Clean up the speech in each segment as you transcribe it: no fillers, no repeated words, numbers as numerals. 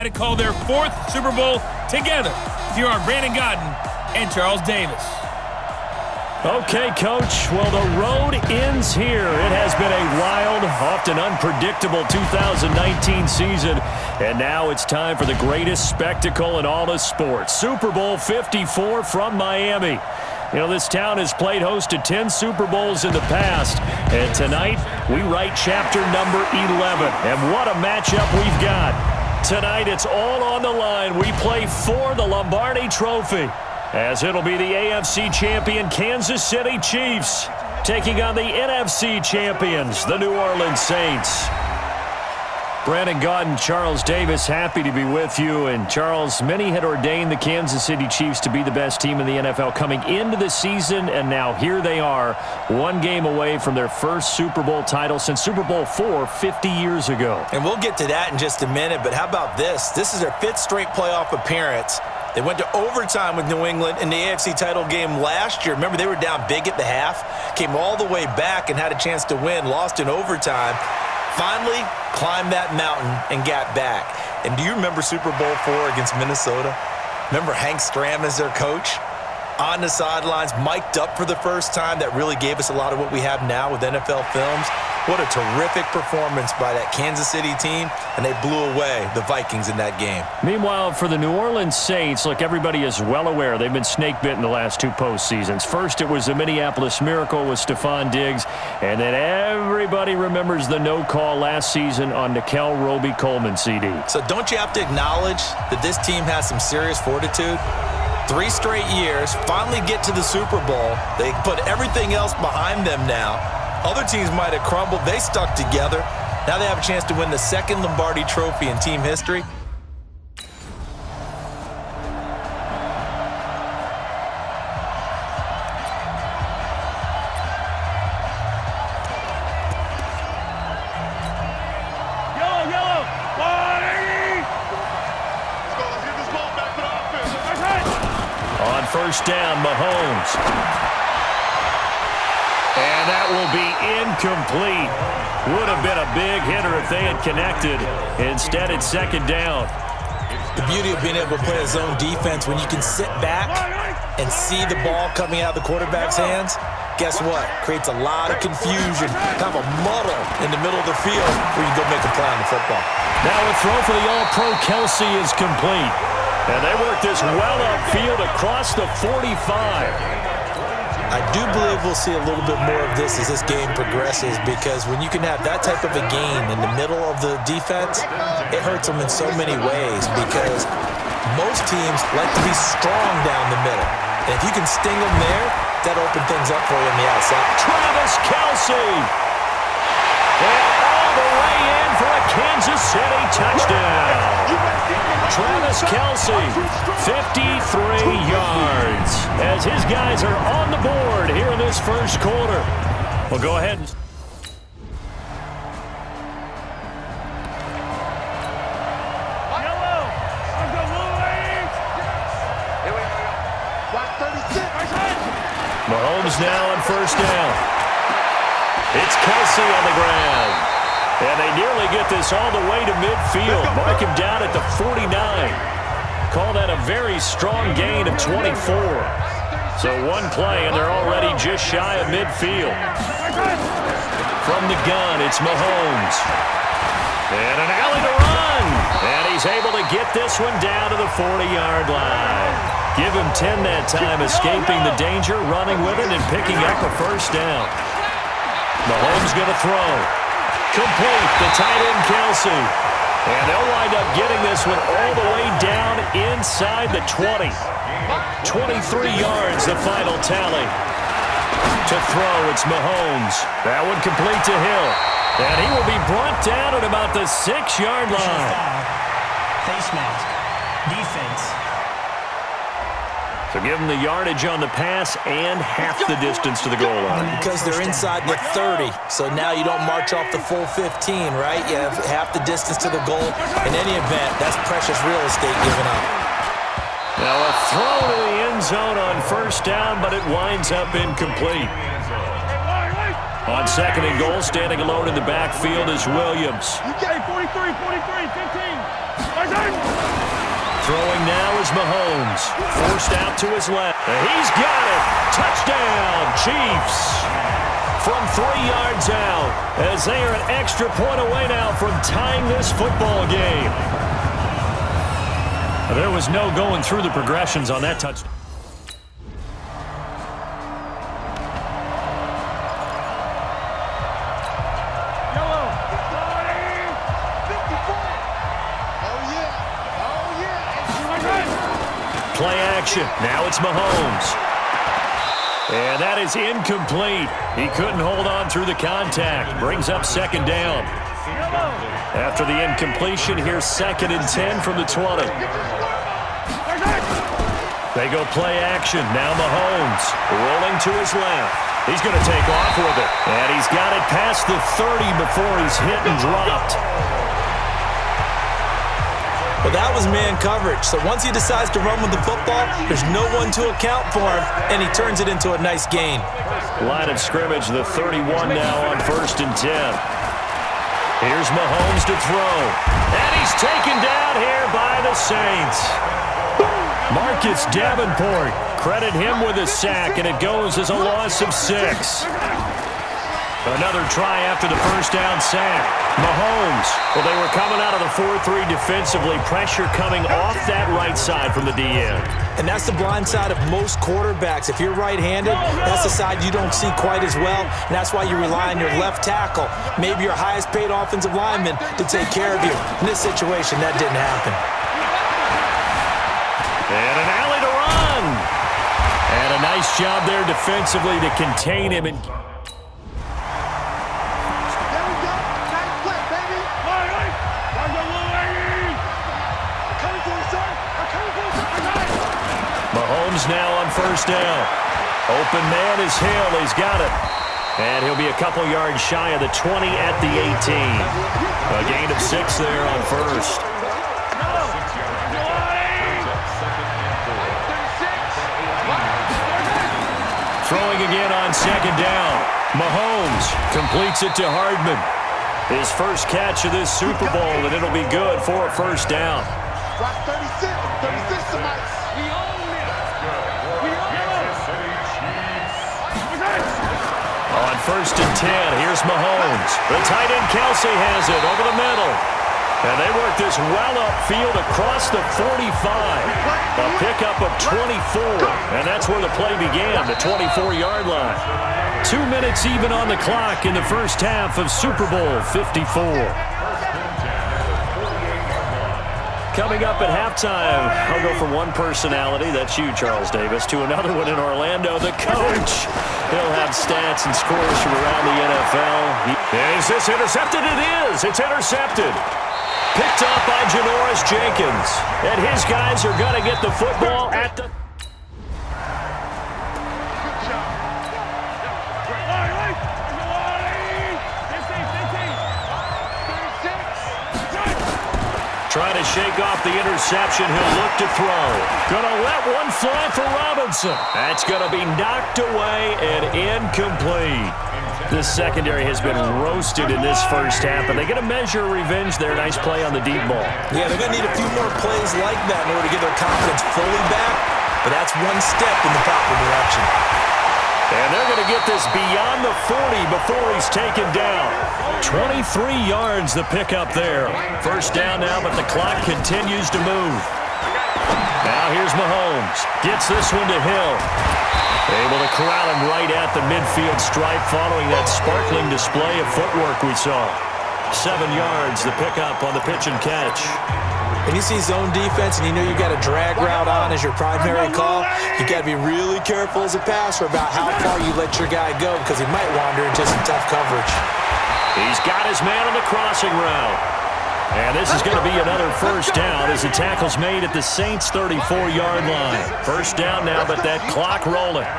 To call their fourth Super Bowl together. Here are Brandon Gaudin and Charles Davis. Okay, Coach. Well, the road ends here. It has been a wild, often unpredictable 2019 season. And now it's time for the greatest spectacle in all of sports. Super Bowl 54 from Miami. You know, this town has played host to 10 Super Bowls in the past. And tonight, we write chapter number 11. And what a matchup we've got. Tonight, it's all on the line. We play for the Lombardi Trophy, as it'll be the AFC champion Kansas City Chiefs taking on the NFC champions, the New Orleans Saints. Brandon Gaudin, Charles Davis, happy to be with you. And Charles, many had ordained the Kansas City Chiefs to be the best team in the NFL coming into the season, and now here they are, one game away from their first Super Bowl title since Super Bowl IV 50 years ago. And we'll get to that in just a minute, but how about this? This is their fifth straight playoff appearance. They went to overtime with New England in the AFC title game last year. Remember, they were down big at the half, came all the way back and had a chance to win, lost in overtime. Finally, climbed that mountain and got back. And do you remember Super Bowl IV against Minnesota? Remember Hank Stram as their coach? On the sidelines, mic'd up for the first time. That really gave us a lot of what we have now with NFL films. What a terrific performance by that Kansas City team, and they blew away the Vikings in that game. Meanwhile, for the New Orleans Saints, look, everybody is well aware they've been snake-bitten the last two postseasons. First, it was the Minneapolis Miracle with Stephon Diggs, and then everybody remembers the no-call last season on Nickel Roby-Coleman CD. So don't you have to acknowledge that this team has some serious fortitude? 3 straight years, finally get to the Super Bowl. They put everything else behind them now. Other teams might have crumbled. They stuck together. Now they have a chance to win the second Lombardi Trophy in team history. On first down, Mahomes. And that will be incomplete. Would have been a big hitter if they had connected. Instead, it's second down. The beauty of being able to play a zone defense when you can sit back and see the ball coming out of the quarterback's hands, guess what? Creates a lot of confusion, kind of a muddle in the middle of the field where you go make a play on the football. Now a throw for the All-Pro Kelsey is complete. And they work this well upfield across the 45. I do believe we'll see a little bit more of this as this game progresses, because when you can have that type of a gain in the middle of the defense, it hurts them in so many ways, because most teams like to be strong down the middle. And if you can sting them there, that'll open things up for you on the outside. Travis Kelce. And all the way in for a Kansas City touchdown. Travis Kelce, 53 yards, as his guys are on the board here in this first quarter. Well, go ahead. Mahomes now on first down. It's Kelce on the ground. And they nearly get this all the way to midfield. Mark him down at the 49. Call that a very strong gain of 24. So one play, and they're already just shy of midfield. From the gun, it's Mahomes. And an alley to run. And he's able to get this one down to the 40-yard line. Give him 10 that time, escaping the danger, running with it, and picking up a first down. Mahomes going to throw. Complete, the tight end Kelce. And they'll wind up getting this one all the way down inside the 20. 23 yards, the final tally. To throw, it's Mahomes. That one complete to Hill. And he will be brought down at about the 6-yard line. Face mask. Defense. So give them the yardage on the pass and half the distance to the goal line. Because they're inside the 30, so now you don't march off the full 15, right? You have half the distance to the goal. In any event, that's precious real estate given up. Now a throw to the end zone on first down, but it winds up incomplete. On second and goal, standing alone in the backfield is Williams. UK 43, 43, 15. Throwing now is Mahomes. Forced out to his left. He's got it. Touchdown, Chiefs. From 3 yards out, as they are an extra point away now from tying this football game. There was no going through the progressions on that touchdown. Play action. Now it's Mahomes. And that is incomplete. He couldn't hold on through the contact. Brings up second down. After the incompletion, here's 2nd and 10 from the 20. They go play action. Now Mahomes rolling to his left. He's going to take off with it. And he's got it past the 30 before he's hit and dropped. Well, that was man coverage. So once he decides to run with the football, there's no one to account for him, and he turns it into a nice gain. Line of scrimmage, the 31 now on 1st and 10. Here's Mahomes to throw. And he's taken down here by the Saints. Marcus Davenport, credit him with a sack, and it goes as a loss of 6. Another try after the first down sack. Mahomes, well, they were coming out of the 4-3 defensively. Pressure coming off that right side from the DN. And that's the blind side of most quarterbacks. If you're right-handed, that's the side you don't see quite as well. And that's why you rely on your left tackle, maybe your highest-paid offensive lineman, to take care of you. In this situation, that didn't happen. And an alley to run. And a nice job there defensively to contain him. Mahomes now on 1st down. Open man is Hill. He's got it. And he'll be a couple yards shy of the 20 at the 18. A gain of 6 there on 1st. Throwing again on 2nd down. Mahomes completes it to Hardman. His first catch of this Super Bowl, and it'll be good for a 1st down. On 1st and 10, here's Mahomes. The tight end Kelsey has it over the middle. And they work this well upfield across the 45. A pickup of 24. And that's where the play began, the 24-yard line. 2 minutes even on the clock in the first half of Super Bowl 54. Coming up at halftime, I'll go from one personality, that's you, Charles Davis, to another one in Orlando, the coach. He'll have stats and scores from around the NFL. Is this intercepted? It is. It's intercepted. Picked up by Janoris Jenkins. And his guys are going to get the football at the... Trying to shake off the interception. He'll look to throw. Gonna let one fly for Robinson. That's gonna be knocked away and incomplete. This secondary has been roasted in this first half, and they're gonna measure revenge there. Nice play on the deep ball. Yeah, they're gonna need a few more plays like that in order to get their confidence fully back, but that's one step in the proper direction. And they're going to get this beyond the 40 before he's taken down. 23 yards the pickup there. First down now, but the clock continues to move. Now here's Mahomes. Gets this one to Hill. Able to corral him right at the midfield stripe following that sparkling display of footwork we saw. 7 yards the pickup on the pitch and catch. When you see zone defense and you know you got a drag route on as your primary call, you got to be really careful as a passer about how far you let your guy go because he might wander into some tough coverage. He's got his man on the crossing route. And this is going to be another first down as the tackle's made at the Saints' 34-yard line. First down now, but that clock rolling.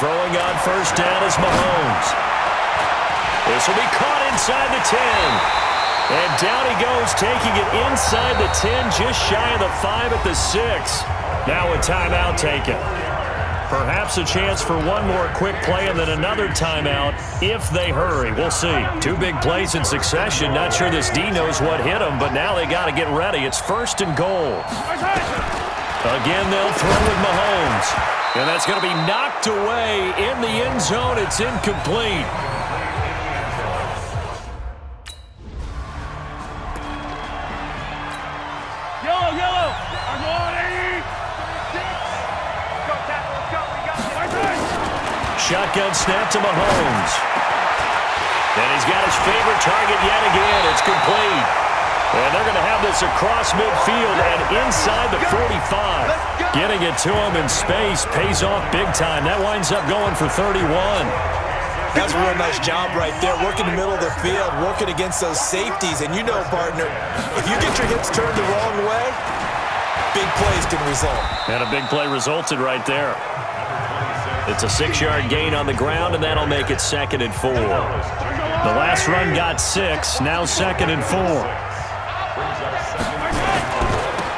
Throwing on first down is Mahomes. This will be caught inside the 10. And down he goes, taking it inside the 10, just shy of the 5 at the 6. Now a timeout taken. Perhaps a chance for one more quick play and then another timeout if they hurry. We'll see. 2 big plays in succession. Not sure this D knows what hit them, but now they got to get ready. It's 1st and goal. Again, they'll throw with Mahomes. And that's going to be knocked away in the end zone. It's incomplete. Shotgun snap to Mahomes. And he's got his favorite target yet again. It's complete. And they're going to have this across midfield and inside the 45. Getting it to him in space pays off big time. That winds up going for 31. That's a real nice job right there. Working the middle of the field, working against those safeties. And you know, partner, if you get your hips turned the wrong way, big plays can result. And a big play resulted right there. It's a 6-yard gain on the ground, and that'll make it 2nd and 4. The last run got 6, now 2nd and 4.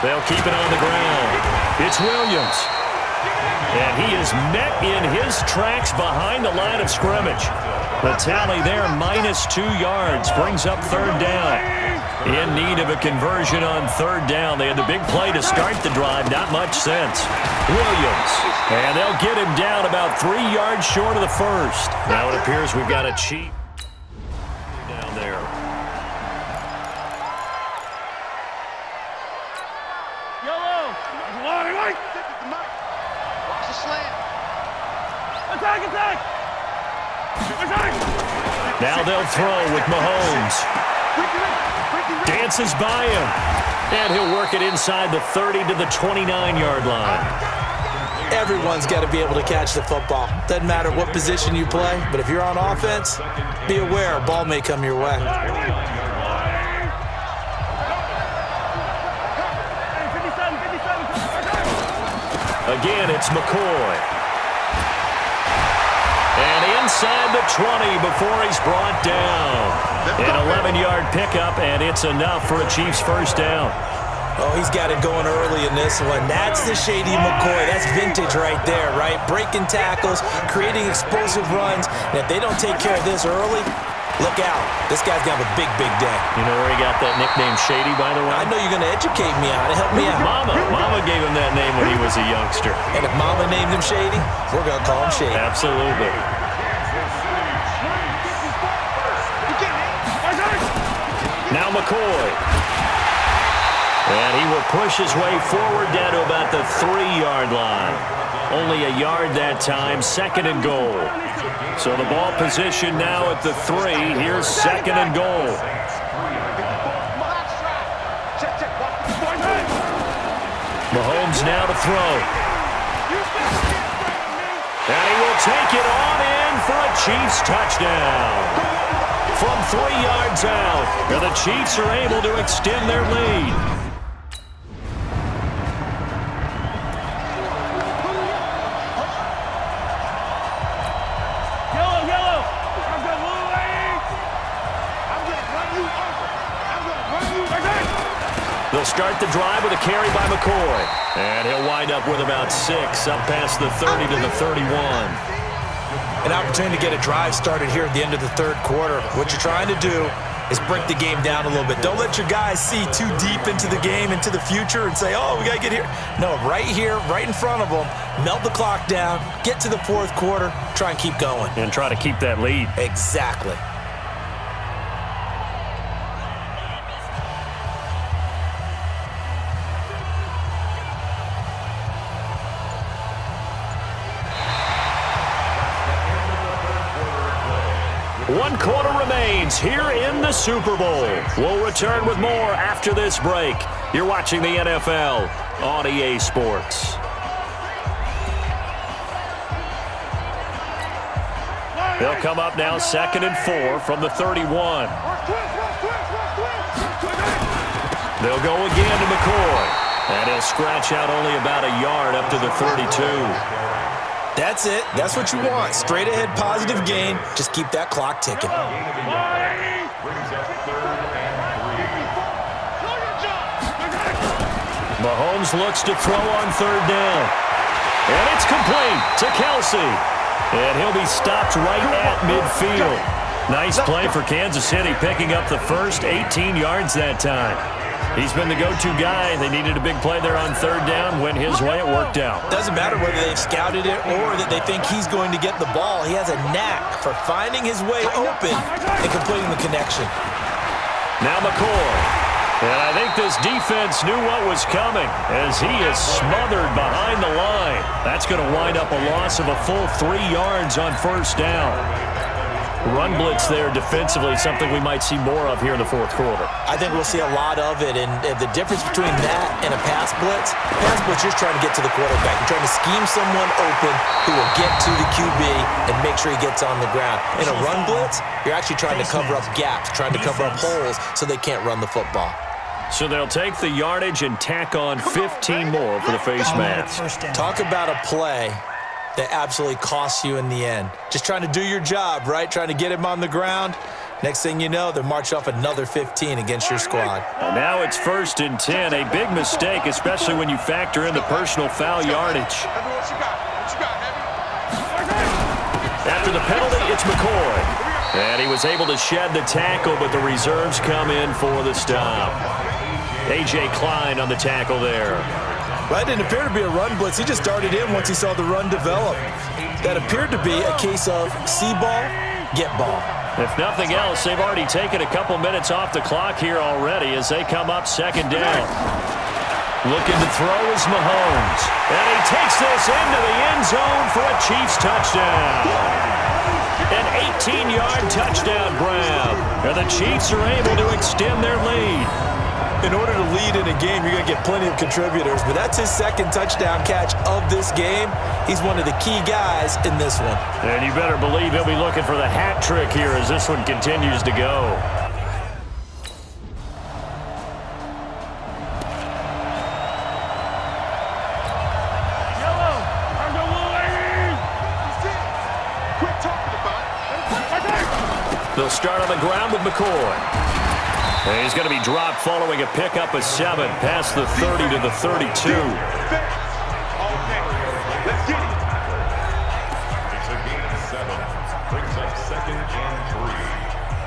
They'll keep it on the ground. It's Williams. And he is met in his tracks behind the line of scrimmage. The tally there, -2 yards, brings up 3rd down. In need of a conversion on 3rd down. They had the big play to start the drive, not much sense. Williams. And they'll get him down about 3 yards short of the 1st. Now it appears we've got a cheat down there. Yellow. Watch the slant. Attack. Now they'll throw with Mahomes. Dances by him. And he'll work it inside the 30 to the 29-yard line. Everyone's got to be able to catch the football. Doesn't matter what position you play, but if you're on offense, be aware a ball may come your way. Again, it's McCoy. And inside the 20 before he's brought down. An 11-yard pickup, and it's enough for a Chiefs 1st down. Oh, he's got it going early in this one. That's the Shady McCoy. That's vintage right there, right? Breaking tackles, creating explosive runs. And if they don't take care of this early, look out. This guy's going to have a big, big day. You know where he got that nickname Shady, by the way? I know you're going to educate me on it. Help me out. Mama gave him that name when he was a youngster. And if Mama named him Shady, we're going to call him Shady. Absolutely. Now McCoy. And he will push his way forward down to about the 3-yard line. Only a yard that time, 2nd and goal. So the ball position now at the 3. Here's 2nd and goal. Mahomes now to throw. And he will take it on in for a Chiefs touchdown. From 3 yards out, and the Chiefs are able to extend their lead. Yellow. I'm going to run you over. They'll start the drive with a carry by McCoy. And he'll wind up with about 6, up past the 30 to the 31. An opportunity to get a drive started here at the end of the 3rd quarter. What you're trying to do is break the game down a little bit. Don't let your guys see too deep into the game, into the future, and say, oh, we got to get here. No, right here, right in front of them, melt the clock down, get to the 4th quarter, try and keep going. And try to keep that lead. Exactly. One quarter remains here in the Super Bowl. We'll return with more after this break. You're watching the NFL on EA Sports. They'll come up now 2nd and 4 from the 31. They'll go again to McCoy. And he'll scratch out only about a yard up to the 32. That's it. That's what you want. Straight ahead, positive gain. Just keep that clock ticking. Mahomes looks to throw on 3rd down. And it's complete to Kelsey. And he'll be stopped right at midfield. Nice play for Kansas City, picking up the first 18 yards that time. He's been the go-to guy. They needed a big play there on third down. Went his way, it worked out. Doesn't matter whether they've scouted it or that they think he's going to get the ball. He has a knack for finding his way open and completing the connection. Now McCoy. And I think this defense knew what was coming as he is smothered behind the line. That's going to wind up a loss of a full 3 yards on first down. Run blitz there defensively, something we might see more of here in the fourth quarter. I think we'll see a lot of it, and the difference between that and a pass blitz, you're just trying to get to the quarterback. You're trying to scheme someone open who will get to the QB and make sure he gets on the ground. In a run blitz, you're actually trying to cover up gaps, trying to cover up holes so they can't run the football. So they'll take the yardage and tack on 15 more for the face mask. Talk about a play that absolutely costs you in the end. Just trying to do your job, right? Trying to get him on the ground. Next thing you know, they'll march off another 15 against your squad. And now it's 1st and 10. A big mistake, especially when you factor in the personal foul yardage. After the penalty, it's McCoy. And he was able to shed the tackle, but the reserves come in for the stop. A.J. Klein on the tackle there. Well, that didn't appear to be a run blitz. He just darted in once he saw the run develop. That appeared to be a case of see ball, get ball. If nothing else, they've already taken a couple minutes off the clock here already as they come up second down. Looking to throw is Mahomes. And he takes this into the end zone for a Chiefs touchdown. An 18-yard touchdown grab. And the Chiefs are able to extend their lead. In order to lead in a game, you're going to get plenty of contributors, but that's his second touchdown catch of this game. He's one of the key guys in this one. And you better believe he'll be looking for the hat trick here as this one continues to go. They'll start on the ground with McCoy. And he's going to be dropped following a pickup of 7 past the 30 to the 32. Let's get it. It's a gain of 7. Brings up 2nd and 3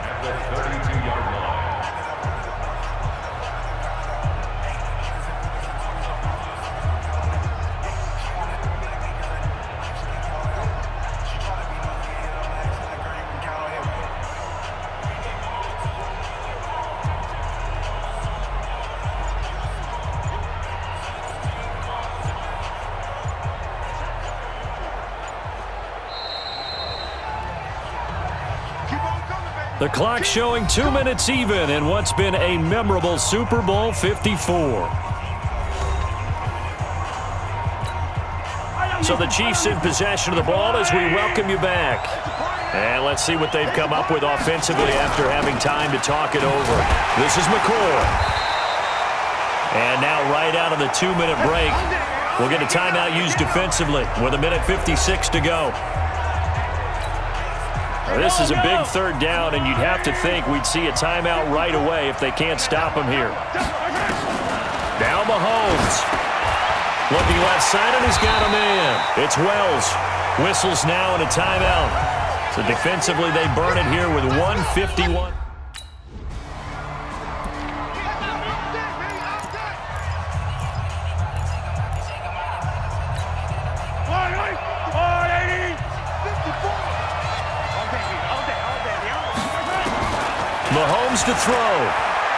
at the 32-yard line. The clock showing 2 minutes even in what's been a memorable Super Bowl 54. So the Chiefs in possession of the ball as we welcome you back. And let's see what they've come up with offensively after having time to talk it over. This is McCoy. And now right out of the 2-minute break, we'll get a timeout used defensively with 1:56 to go. This is a big third down, and you'd have to think we'd see a timeout right away if they can't stop him here. Now Mahomes. Looking left side, and he's got a man. It's Wells. Whistles now and a timeout. So defensively, they burn it here with 1:51. Mahomes to throw.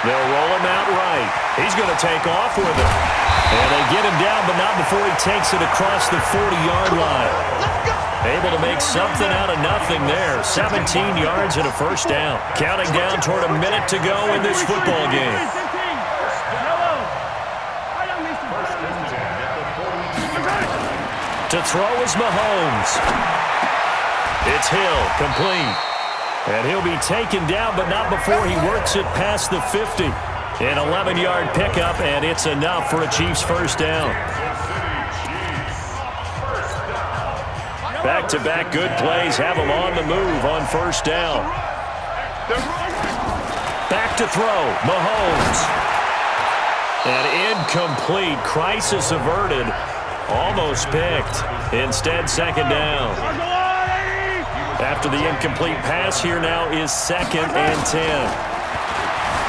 They'll roll him out right. He's going to take off with it. And they get him down, but not before he takes it across the 40-yard line. Able to make something out of nothing there. 17 yards and a first down. Counting down toward a minute to go in this football game. To throw is Mahomes. It's Hill, complete. And he'll be taken down, but not before he works it past the 50. An 11-yard pickup, and it's enough for a Chiefs first down. Back-to-back good plays have them on the move on first down. Back to throw, Mahomes. And incomplete, crisis averted. Almost picked. Instead, second down. After the incomplete pass, here now is 2nd and 10.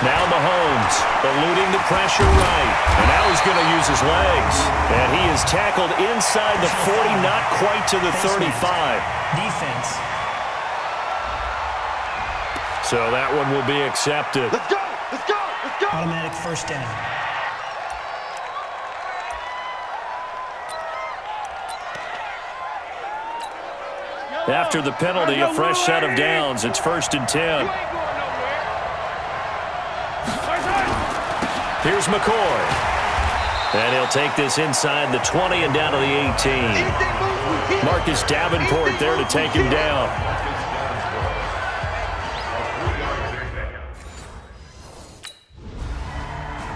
Now Mahomes eluding the pressure right. And now he's going to use his legs. And he is tackled inside the 40, not quite to the 35. Defense. So that one will be accepted. Let's go! Let's go! Let's go! Automatic first down. After the penalty, a fresh set of downs. It's 1st and 10. Here's McCoy. And he'll take this inside the 20 and down to the 18. Marcus Davenport there to take him down.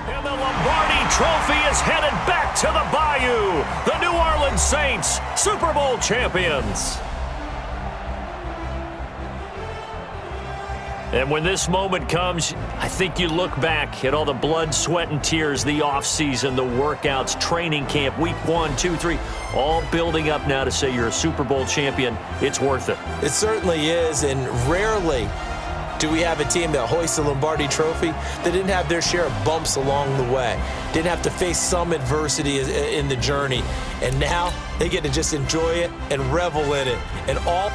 And the Lombardi Trophy is headed back to the Bayou. The New Orleans Saints, Super Bowl champions. And when this moment comes, I think you look back at all the blood, sweat, and tears, the offseason, the workouts, training camp, week 1, 2, 3, all building up now to say you're a Super Bowl champion. It's worth it. It certainly is, and rarely do we have a team that hoists the Lombardi Trophy that didn't have their share of bumps along the way, didn't have to face some adversity in the journey, and now they get to just enjoy it and revel in it, and all